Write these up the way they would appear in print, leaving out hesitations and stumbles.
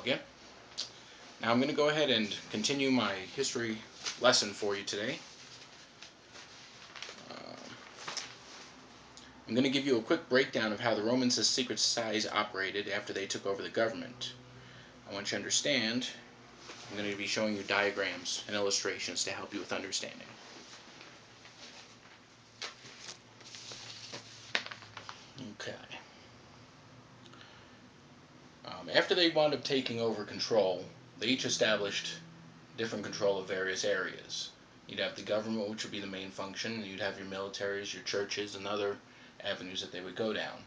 again. Now I'm going to go ahead and continue my history lesson for you today. I'm going to give you a quick breakdown of how the Roman secret societies operated after they took over the government. I want you to understand. I'm going to be showing you diagrams and illustrations to help you with understanding. Okay. After they wound up taking over control, they each established different control of various areas. You'd have the government, which would be the main function, and you'd have your militaries, your churches, and other avenues that they would go down.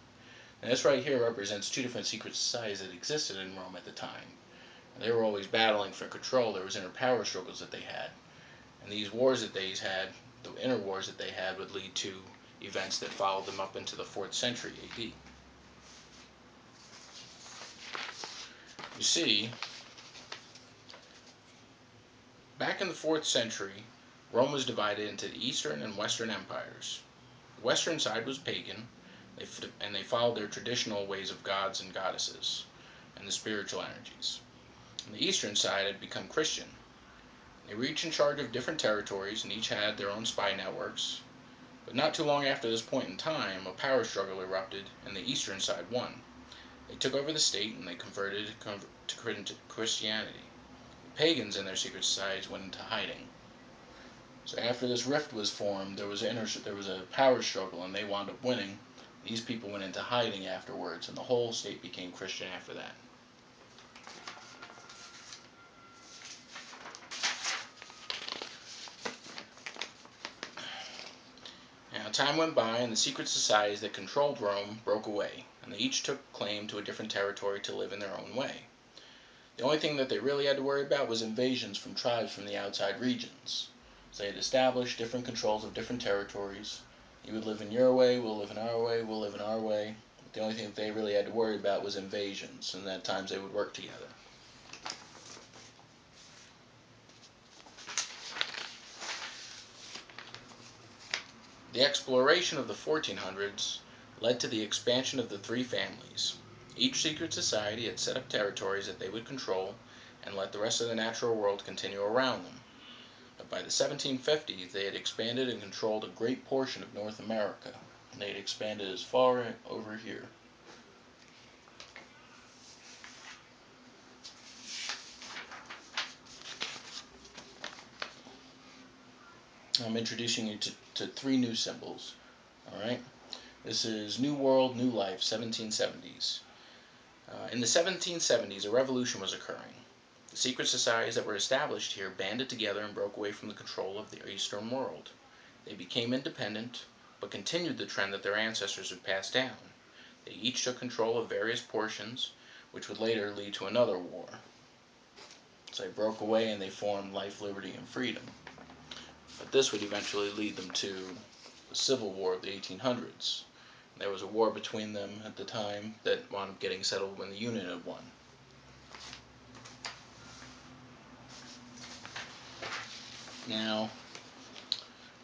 And this right here represents two different secret societies that existed in Rome at the time. And they were always battling for control. There was inner power struggles that they had. And these wars that they had, the inner wars that they had, would lead to events that followed them up into the 4th century AD. You see, back in the 4th century, Rome was divided into the Eastern and Western empires. The Western side was pagan, and they followed their traditional ways of gods and goddesses and the spiritual energies. And the Eastern side had become Christian. They were each in charge of different territories, and each had their own spy networks. But not too long after this point in time, a power struggle erupted, and the Eastern side won. They took over the state, and they converted to Christianity. The pagans and their secret societies went into hiding. So after this rift was formed, there was a power struggle, and they wound up winning. These people went into hiding afterwards, and the whole state became Christian after that. Now, time went by, and the secret societies that controlled Rome broke away, and they each took claim to a different territory to live in their own way. The only thing that they really had to worry about was invasions from tribes from the outside regions. So they had established different controls of different territories. You would live in your way, we'll live in our way, we'll live in our way. The only thing that they really had to worry about was invasions, and at times they would work together. The exploration of the 1400s led to the expansion of the three families. Each secret society had set up territories that they would control and let the rest of the natural world continue around them. But by the 1750s, they had expanded and controlled a great portion of North America. And they had expanded as far over here. I'm introducing you to three new symbols. Alright? This is New World, New Life, 1770s. In the 1770s, a revolution was occurring. The secret societies that were established here banded together and broke away from the control of the Eastern world. They became independent, but continued the trend that their ancestors had passed down. They each took control of various portions, which would later lead to another war. So they broke away and they formed Life, Liberty, and Freedom. But this would eventually lead them to the Civil War of the 1800s. There was a war between them at the time that wound up getting settled when the Union had won. Now,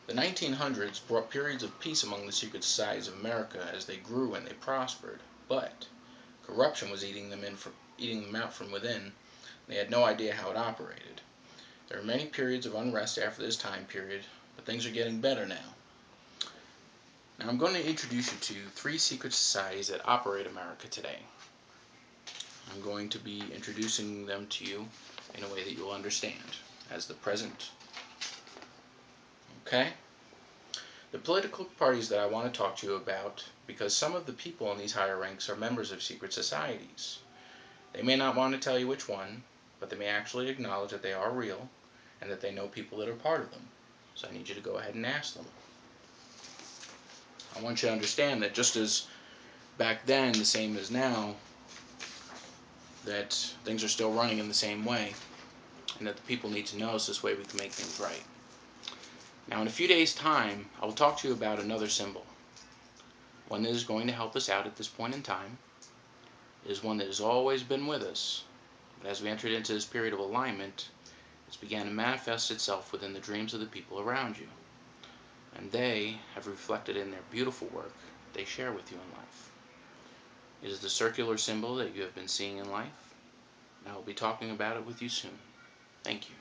the 1900s brought periods of peace among the secret societies of America as they grew and they prospered, but corruption was eating them out from within. They had no idea how it operated. There are many periods of unrest after this time period, but things are getting better now. Now I'm going to introduce you to three secret societies that operate America today. I'm going to be introducing them to you in a way that you'll understand as the present. Okay? The political parties that I want to talk to you about, because some of the people in these higher ranks are members of secret societies. They may not want to tell you which one, but they may actually acknowledge that they are real and that they know people that are part of them. So I need you to go ahead and ask them. I want you to understand that just as back then, the same as now, that things are still running in the same way, and that the people need to know so this way we can make things right. Now in a few days' time, I will talk to you about another symbol. One that is going to help us out at this point in time. It is one that has always been with us, but as we entered into this period of alignment, it's began to manifest itself within the dreams of the people around you. And they have reflected in their beautiful work they share with you in life. It is the circular symbol that you have been seeing in life. I will be talking about it with you soon. Thank you.